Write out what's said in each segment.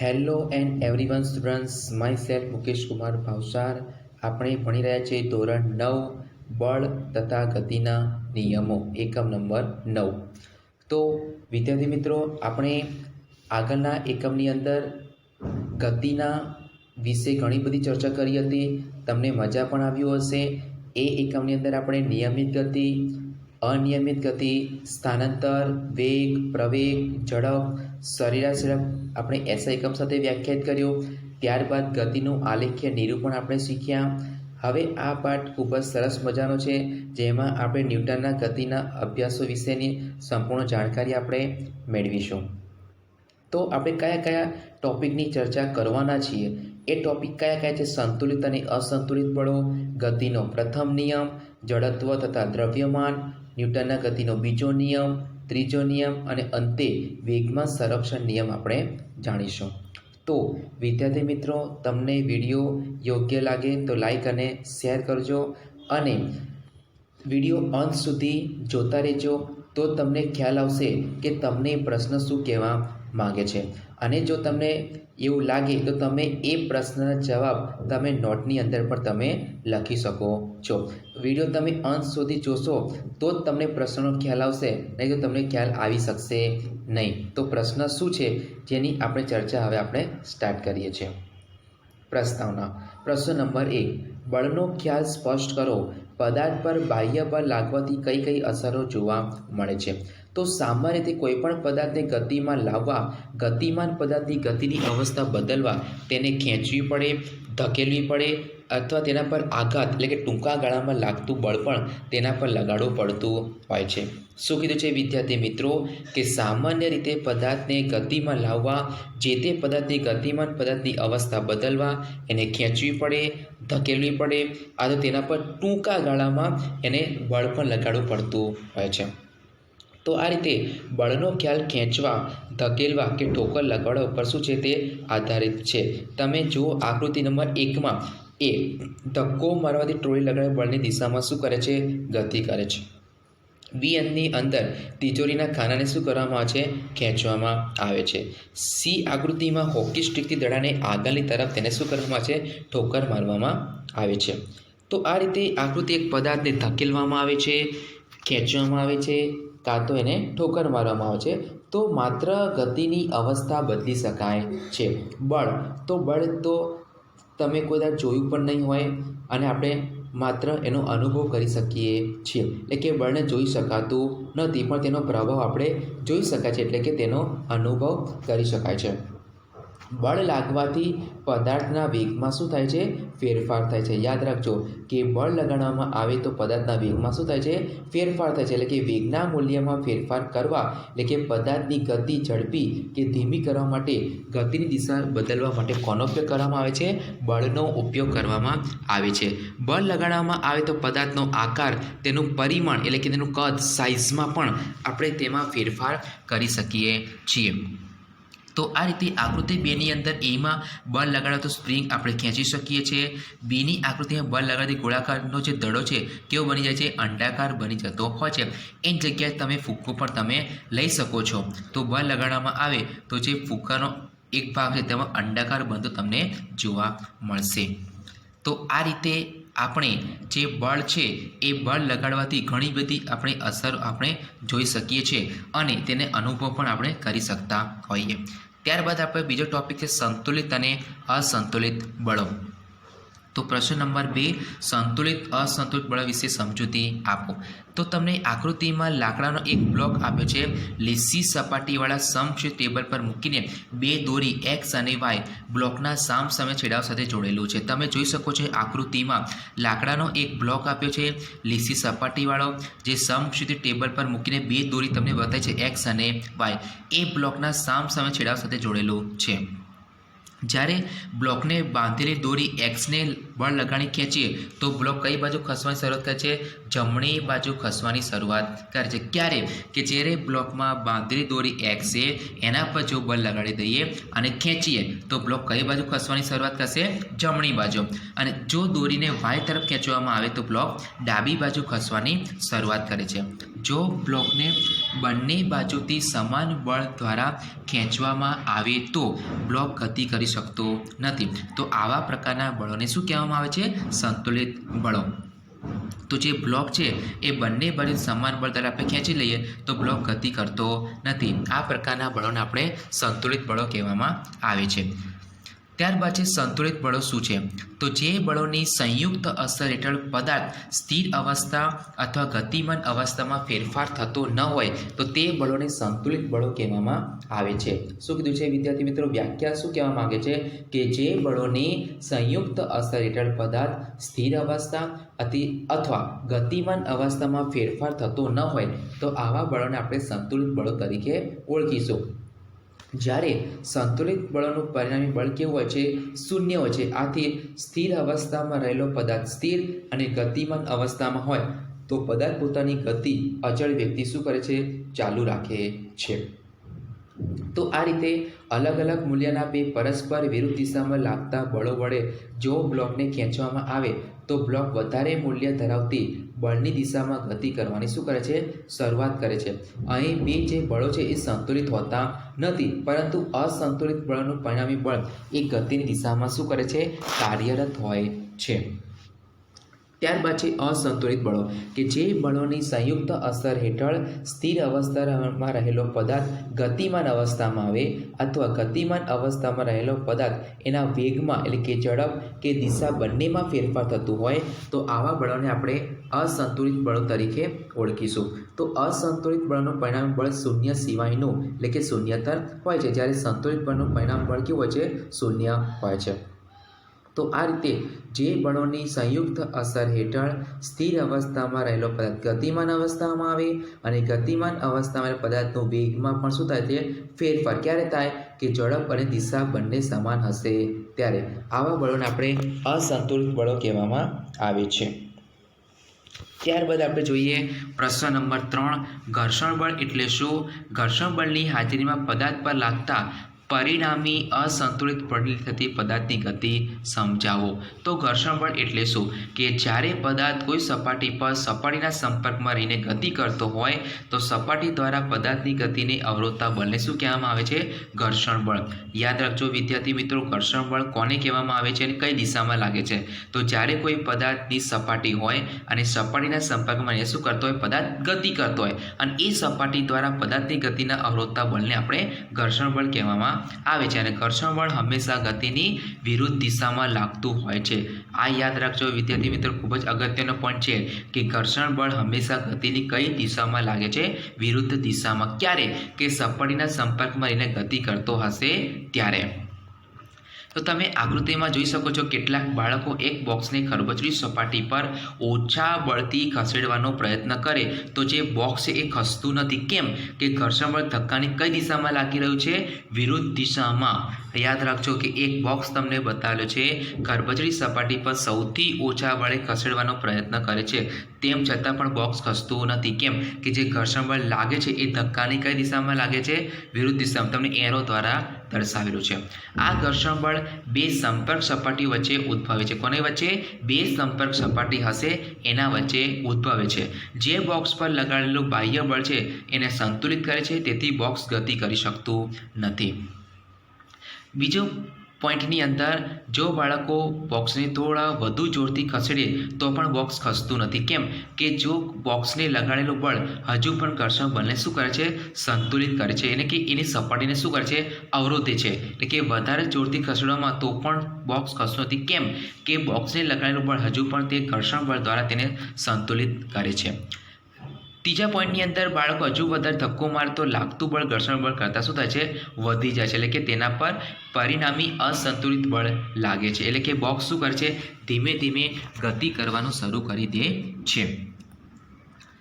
Hello and everyone students, my self Mukesh Kumar Bhavsar. આપણે ભણી રહ્યા છીએ ધોરણ 9 બળ તથા ગતિના નિયમો, એકમ નંબર 9. તો વિદ્યાર્થી મિત્રો, આપણે આગળના એકમની અંદર ગતિના વિશે ઘણી બધી ચર્ચા કરી હતી. તમને મજા પણ આવ્યું હશે. એ એકમની અંદર આપણે નિયમિત ગતિ, અનિયમિત ગતિ, સ્થાનાંતર, વેગ, પ્રવેગ, ઝડપ, સરેરાશ ઝડપ આપણે એસા એકમ સાથે વ્યાખ્યાયિત કર્યો. ત્યારબાદ ગતિનું આલેખ્ય નિરૂપણ આપણે શીખ્યા. હવે આ પાઠ ખૂબ જ સરસ મજાનો છે, જેમાં આપણે ન્યૂટનના ગતિના અભ્યાસો વિશેની સંપૂર્ણ જાણકારી આપણે મેળવીશું. તો આપણે કયા કયા ટોપિકની ચર્ચા કરવાના છીએ, એ ટોપિક કયા કયા છે? સંતુલિત અને અસંતુલિત બળો, ગતિનો પ્રથમ નિયમ, જડત્વ તથા દ્રવ્યમાન, ન્યૂટનના ગતિનો બીજો નિયમ, ત્રીજો નિયમ અને અંતે વેગમાં સંરક્ષણ નિયમ આપણે જાણીશું. તો વિદ્યાર્થી મિત્રો, તમને વિડીયો યોગ્ય લાગે તો લાઈક અને શેર કરજો અને વિડીયો અંત સુધી જોતા રહેજો. તો તમને ખ્યાલ આવશે કે તમને પ્રશ્ન શું કહેવા માગે છે. અને જો તમને એવું લાગે તો તમે એ પ્રશ્નના જવાબ તમે નોટની અંદર પણ તમે લખી શકો છો. વિડીયો તમે અંત સુધી જોશો તો જ તમને પ્રશ્નનો ખ્યાલ આવશે, નહીં તો તમને ખ્યાલ આવી શકશે નહીં. તો પ્રશ્ન શું છે જેની આપણે ચર્ચા હવે આપણે સ્ટાર્ટ કરીએ છીએ. પ્રસ્તાવના. પ્રશ્ન નંબર 1, બળનો ખ્યાલ સ્પષ્ટ કરો. પદાર્થ પર બાહ્ય બળ લાગવાથી કઈ કઈ અસરો જોવા મળે છે? તો સામાન્ય રીતે કોઈપણ પદાર્થને ગતિમાં લાવવા, ગતિમાન પદાર્થની ગતિની અવસ્થા બદલવા તેને ખેંચવી પડે, ધકેલવી પડે અથવા તેના પર આઘાત એટલે કે ટૂંકા ગાળામાં લાગતું બળ પણ તેના પર લગાડવું પડતું હોય છે. શું કીધું છે વિદ્યાર્થી મિત્રો? કે સામાન્ય રીતે પદાર્થને ગતિમાં લાવવા, જે તે પદાર્થની ગતિમાન પદાર્થની અવસ્થા બદલવા એને ખેંચવી પડે, ધકેલવી પડે, આ તો તેના પર ટૂંકા ગાળામાં એને બળ પણ લગાડવું પડતું હોય છે. તો આ રીતે બળનો ખ્યાલ ખેંચવા, ધકેલવા કે ઠોકર લગાડવા ઉપર શું છે તે આધારિત છે. તમે જુઓ આકૃતિ નંબર 1માં, એ ધક્કો મારવાથી ટ્રોલી લગાડેલ બળની દિશામાં શું કરે છે? ગતિ કરે છે. બી એની અંદર તિજોરીના ખાનાને શું કરવામાં આવે છે? ખેંચવામાં આવે છે. સી આકૃતિમાં હોકી સ્ટિકથી દડાને આગળની તરફ તેને શું કરવામાં આવે છે? ઠોકર મારવામાં આવે છે. તો આ રીતે આકૃતિ એક પદાર્થને ધકેલવામાં આવે છે, ખેંચવામાં આવે છે, કાં તો એને ઠોકર મારવામાં આવે છે. તો માત્ર ગતિની અવસ્થા બદલી શકાય છે. બળ તો તમે કોઈ વાર જોયું પણ નહીં હોય અને આપણે માત્ર એનો અનુભવ કરી શકીએ છીએ. એટલે કે બળને જોઈ શકાતું નથી, પણ તેનો પ્રભાવ આપણે જોઈ શકાય છે, એટલે કે તેનો અનુભવ કરી શકાય છે. બળ લાગવાથી પદાર્થના વેગમાં શું થાય છે? ફેરફાર થાય છે. યાદ રાખજો કે બળ લગાડવામાં આવે તો પદાર્થના વેગમાં શું થાય છે? ફેરફાર થાય છે. એટલે કે વેગના મૂલ્યમાં ફેરફાર કરવા, એટલે કે પદાર્થની ગતિ ઝડપી કે ધીમી કરવા માટે, ગતિની દિશા બદલવા માટે કોનો ઉપયોગ કરવામાં આવે છે? બળનો ઉપયોગ કરવામાં આવે છે. બળ લગાડવામાં આવે તો પદાર્થનો આકાર, તેનું પરિમાણ એટલે કે તેનું કદ, સાઇઝમાં પણ આપણે તેમાં ફેરફાર કરી શકીએ છીએ. તો આ રીતે આકૃતિ 2ની અંદર એમાં બળ લગાડવા તો સ્પ્રિંગ આપણે ખેંચી શકીએ છીએ. બીની આકૃતિમાં બળ લગાડવાથી ગોળાકારનો જે દડો છે કેવો બની જાય છે? અંડાકાર બની જતો હોય છે. એની જગ્યાએ તમે ફૂક્કો પણ તમે લઈ શકો છો. તો બળ લગાડવામાં આવે તો જે ફૂક્કાનો એક ભાગ છે તેમાં અંડાકાર બનતો તમને જોવા મળશે. તો આ રીતે આપણે જે બળ છે એ બળ લગાડવાથી ઘણી બધી આપણે અસર આપણે જોઈ શકીએ છીએ અને તેને અનુભવ પણ આપણે કરી શકતા હોઈએ. ત્યારબાદ આપણે બીજો ટોપિક છે સંતુલિત અને અસંતુલિત બળો. તો પ્રશ્ન નંબર 2, સંતુલિત અસંતુલિત બળ વિશે સમજૂતી આપો. તો તમને આકૃતિમાં લાકડાનો એક બ્લોક આપ્યો છે. લીસી સપાટીવાળા સમક્ષ ટેબલ પર મૂકીને 2 દોરી એક્સ અને વાય બ્લોકના સામસામે છેડાઓ સાથે જોડેલું છે. તમે જોઈ શકો છો આકૃતિમાં લાકડાનો એક બ્લોક આપ્યો છે, લીસી સપાટીવાળો, જે સમક્ષ ટેબલ પર મૂકીને 2 દોરી તમને બતાવી છે એક્સ અને વાય, એ બ્લોકના સામસામે છેડાઓ સાથે જોડેલું છે. જ્યારે બ્લોકને બાંધેલી દોરી એક્સને બળ લગાડી ખેંચીએ તો બ્લોક કઈ બાજુ ખસવાની શરૂઆત કરે છે? જમણી બાજુ ખસવાની શરૂઆત કરે છે. ક્યારે? કે જ્યારે બ્લોકમાં બાંધેલી દોરી એક્સ છે એના પર જો બળ લગાડી દઈએ અને ખેંચીએ તો બ્લોક કઈ બાજુ ખસવાની શરૂઆત કરશે? જમણી બાજુ. અને જો દોરીને વાય તરફ ખેંચવામાં આવે તો બ્લોક ડાબી બાજુ ખસવાની શરૂઆત કરે છે. જો બ્લોકને બંને બાજુથી સમાન બળ દ્વારા ખેંચવામાં આવે તો બ્લોક ગતિ કરી શકતો નથી. તો આવા પ્રકારના બળોને શું કહેવામાં આવે છે? સંતુલિત બળો. તો જે બ્લોક છે એ બંને બાજુ સમાન બળ દ્વારા આપણે ખેંચી લઈએ તો બ્લોક ગતિ કરતો નથી. આ પ્રકારના બળોને આપણે સંતુલિત બળો કહેવામાં આવે છે. ત્યારબાદ છે સંતુલિત બળો શું છે? તો જે બળોની સંયુક્ત અસર હેઠળ પદાર્થ સ્થિર અવસ્થા અથવા ગતિમાન અવસ્થામાં ફેરફાર થતો ન હોય તો તે બળોને સંતુલિત બળો કહેવામાં આવે છે. શું કીધું છે વિદ્યાર્થી મિત્રો? વ્યાખ્યા શું કહેવા માંગે છે? કે જે બળોની સંયુક્ત અસર હેઠળ પદાર્થ સ્થિર અવસ્થા અથવા ગતિમાન અવસ્થામાં ફેરફાર થતો ન હોય તો આવા બળોને આપણે સંતુલિત બળો તરીકે ઓળખીશું. જ્યારે સંતુલિત બળોનું પરિણામી બળ કેવું હોય છે? શૂન્ય હોય છે. આથી સ્થિર અવસ્થામાં રહેલો પદાર્થ સ્થિર અને ગતિમાન અવસ્થામાં હોય તો પદાર્થ પોતાની ગતિ અચળ વ્યક્તિ શું કરે છે? ચાલુ રાખે છે. તો આ રીતે અલગ અલગ મૂલ્યના બે પરસ્પર વિરુદ્ધ દિશામાં લાગતા બળો વડે જો બ્લોકને ખેંચવામાં આવે તો બ્લોક વધારે મૂલ્ય ધરાવતી બળની દિશામાં ગતિ કરવાની શું કરે છે? શરૂઆત કરે છે. અહીં બે જે બળો છે એ સંતુલિત હોતા નથી, પરંતુ અસંતુલિત બળનું પરિણામી બળ એ ગતિની દિશામાં શું કરે છે? કાર્યરત હોય છે. ત્યારબાદ છે અસંતુલિત બળો, કે જે બળોની સંયુક્ત અસર હેઠળ સ્થિર અવસ્થામાં રહેલો પદાર્થ ગતિમાન અવસ્થામાં આવે અથવા ગતિમાન અવસ્થામાં રહેલો પદાર્થ એના વેગમાં એટલે કે ઝડપ કે દિશા બંનેમાં ફેરફાર થતું હોય તો આવા બળોને આપણે અસંતુલિત બળો તરીકે ઓળખીશું. તો અસંતુલિત બળનું પરિણામ બળ શૂન્ય સિવાયનું એટલે કે શૂન્યતર હોય છે, જ્યારે સંતુલિત બળનું પરિણામ બળ કેવું હોય છે? શૂન્ય હોય છે. તો આ રીતે જે બળોની સંયુક્ત અસર હેઠળ સ્થિર અવસ્થામાં રહેલો પદાર્થ ગતિમાન અવસ્થામાં આવે અને ગતિમાન અવસ્થામાં પદાર્થનો વેગમાં પણ શું થાય છે? ફેરફાર. ક્યારે થાય? કે ઝડપ અને દિશા બંને સમાન હશે ત્યારે આવા બળોને આપણે અસંતુલિત બળો કહેવામાં આવે છે. ત્યારબાદ આપણે જોઈએ પ્રશ્ન નંબર 3, ઘર્ષણ બળ એટલે શું? ઘર્ષણ બળની હાજરીમાં પદાર્થ પર લાગતા પરિણામી અસંતુલિત પડેલી થતી પદાર્થની ગતિ સમજાવો. તો ઘર્ષણ બળ એટલે શું? કે જ્યારે પદાર્થ કોઈ સપાટી પર સપાટીના સંપર્કમાં રહીને ગતિ કરતો હોય તો સપાટી દ્વારા પદાર્થની ગતિને અવરોધતા બળને શું કહેવામાં આવે છે? ઘર્ષણ બળ. યાદ રાખજો વિદ્યાર્થી મિત્રો, ઘર્ષણ બળ કોને કહેવામાં આવે છે અને કઈ દિશામાં લાગે છે? તો જ્યારે કોઈ પદાર્થની સપાટી હોય અને સપાટીના સંપર્કમાં રહીને શું કરતો હોય? પદાર્થ ગતિ કરતો હોય અને એ સપાટી દ્વારા પદાર્થની ગતિના અવરોધતા બળને આપણે ઘર્ષણ બળ કહેવામાં આવે છે. અને ઘર્ષણ બળ હંમેશા ગતિની વિરુદ્ધ દિશામાં લાગતું હોય છે. આ યાદ રાખજો વિદ્યાર્થી મિત્રો, ખૂબ જ અગત્યનો પોઈન્ટ છે કે ઘર્ષણ બળ હંમેશા ગતિની કઈ દિશામાં લાગે છે? વિરુદ્ધ દિશામાં. ક્યારે? કે સપાટીના સંપર્કમાં રહીને ગતિ કરતો હશે ત્યારે. તો તમે આકૃતિમાં જોઈ શકો છો કેટલાક બાળકો એક બોક્સને ખરબચડી સપાટી પર ઓછા બળથી ખસેડવાનો પ્રયત્ન કરે તો જે બોક્સ છે એ ખસતું નથી. કેમ? કે ઘર્ષણ બળ ધક્કાની કઈ દિશામાં લાગી રહ્યું છે? વિરુદ્ધ દિશામાં. યાદ રાખજો કે એક બોક્સ તમને બતાવેલો છે, ખરબચડી સપાટી પર સૌથી ઓછા બળે ખસેડવાનો પ્રયત્ન કરે છે, તેમ છતાં પણ બોક્સ ખસતું નથી. કેમ? કે જે ઘર્ષણ બળ લાગે છે એ ધક્કાની કઈ દિશામાં લાગે છે? વિરુદ્ધ દિશામાં. તમને એરો દ્વારા દર્શાવેલું છે. આ ઘર્ષણ બળ બે સંપર્ક સપાટી વચ્ચે ઉદ્ભવે છે. કોની વચ્ચે? બે સંપર્ક સપાટી હશે એના વચ્ચે ઉદ્ભવે છે. જે બોક્સ પર લગાડેલું બાહ્ય બળ છે એને સંતુલિત કરે છે, તેથી બોક્સ ગતિ કરી શકતું નથી. બીજો પોઈન્ટની અંદર જો બાળકો બોક્સને થોડા વધુ જોરથી ખસેડે તો પણ બોક્સ ખસતું નથી. કેમ? કે જો બોક્સને લગાડેલું બળ હજુ પણ ઘર્ષણ બળને શું કરે છે? સંતુલિત કરે છે, એટલે કે એની સપાટીને શું કરે છે? અવરોધે છે. એટલે કે વધારે જોરથી ખસેડવામાં તો પણ બોક્સ ખસતું નથી. કેમ? કે બોક્સને લગાડેલું બળ હજુ પણ તે ઘર્ષણ બળ દ્વારા તેને સંતુલિત કરે છે. ત્રીજા પોઈન્ટની અંદર બાળકો હજુ વધારે ધક્કો મારે તો લાગતું બળ ઘર્ષણ બળ કરતાં શું થાય છે? વધી જાય છે. એટલે કે તેના પર પરિણામી અસંતુલિત બળ લાગે છે. એટલે કે બોક્સ શું કરે છે? ધીમે ધીમે ગતિ કરવાનું શરૂ કરી દે છે.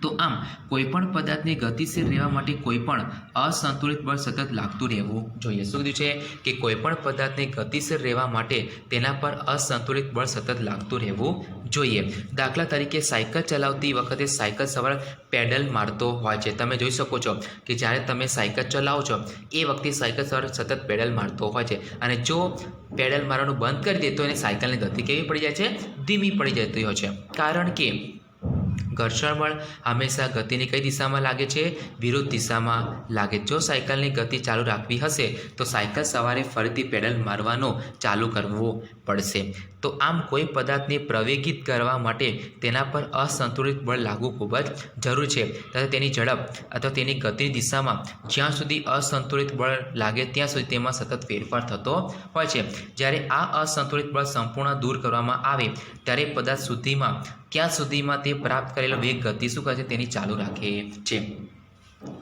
તો આમ કોઈપણ પદાર્થને ગતિશીલ રહેવા માટે કોઈપણ અસંતુલિત બળ સતત લાગતું રહેવું જોઈએ. શું કીધું છે કે કોઈપણ પદાર્થને ગતિશીલ રહેવા માટે તેના પર અસંતુલિત બળ સતત લાગતું રહેવું જોઈએ. દાખલા તરીકે સાયકલ ચલાવતી વખતે સાયકલ સવાર પેડલ મારતો હોય છે. તમે જોઈ શકો છો કે જ્યારે તમે સાયકલ ચલાવો છો એ વખતે સાયકલ સવાર સતત પેડલ મારતો હોય છે, અને જો પેડલ મારવાનું બંધ કરી દે તો એને સાયકલની ગતિ કેવી પડી જાય છે? ધીમી પડી જતી હોય છે. કારણ કે ઘર્ષણ બળ હંમેશા ગતિની કઈ દિશામાં લાગે છે? વિરુદ્ધ દિશામાં લાગે. જો સાયકલની ગતિ ચાલુ રાખવી હશે તો સાયકલ સવારે ફરીથી પેડલ મારવાનું ચાલુ કરવું પડશે. તો આમ કોઈ પદાર્થને પ્રવેગિત કરવા માટે તેના પર અસંતુલિત બળ લાગવું ખૂબ જ જરૂરી છે, તથા તેની ઝડપ અથવા તેની ગતિની દિશામાં જ્યાં સુધી અસંતુલિત બળ લાગે ત્યાં સુધી તેમાં સતત ફેરફાર થતો હોય છે. જ્યારે આ અસંતુલિત બળ સંપૂર્ણ દૂર કરવામાં આવે ત્યારે પદાર્થ ક્યાં સુધીમાં તે પ્રાપ્ત કરેલો વેગ ગતિ શું કરે છે? તેની ચાલુ રાખે છે.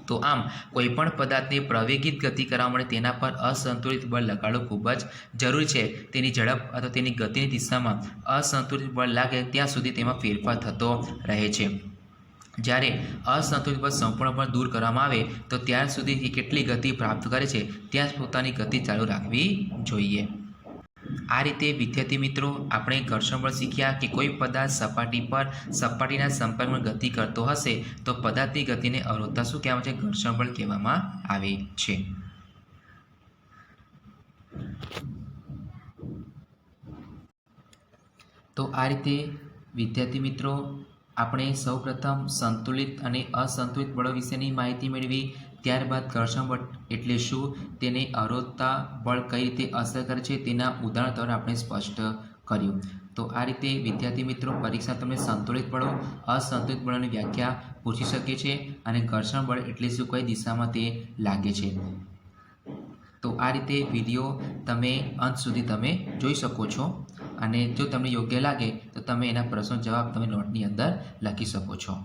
તો આમ કોઈપણ પદાર્થને પ્રવેગિત ગતિ કરવા માટે તેના પર અસંતુલિત બળ લગાડવું ખૂબ જ જરૂરી છે. તેની ઝડપ અથવા તેની ગતિની દિશામાં અસંતુલિત બળ લાગે ત્યાં સુધી તેમાં ફેરફાર થતો રહે છે. જ્યારે અસંતુલિત બળ સંપૂર્ણપણે દૂર કરવામાં આવે તો ત્યાર સુધી એ કેટલી ગતિ પ્રાપ્ત કરે છે ત્યાં પોતાની ગતિ ચાલુ રાખવી જોઈએ. આ રીતે વિદ્યાર્થી મિત્રો આપણે ઘર્ષણ બળ શીખ્યા કે કોઈ પદાર્થ સપાટીના સંપર્કમાં ગતિ કરતો હશે તો પદાર્થની ગતિને અવરોધતા શું કહેવામાં છે? ઘર્ષણ બળ કહેવામાં આવે છે. તો આ રીતે વિદ્યાર્થી મિત્રો આપણે સૌપ્રથમ સંતુલિત અને અસંતુલિત બળો વિશેની માહિતી મેળવી. ત્યારબાદ ઘર્ષણ બળ એટલે શું, તેને અવરોધતા બળ કઈ રીતે અસર કરે છે તેના ઉદાહરણ દ્વારા આપણે સ્પષ્ટ કર્યું. તો આ રીતે વિદ્યાર્થી મિત્રો પરીક્ષા તમને સંતુલિત બળો, અસંતુલિત બળોની વ્યાખ્યા પૂછી શકે છે, અને ઘર્ષણ બળ એટલે શું, કઈ દિશામાં તે લાગે છે. તો આ રીતે વિડીયો તમે અંત સુધી તમે જોઈ શકો છો, અને જો તમને યોગ્ય લાગે તો તમે એના પ્રશ્નો જવાબ તમે નોટની અંદર લખી શકો છો.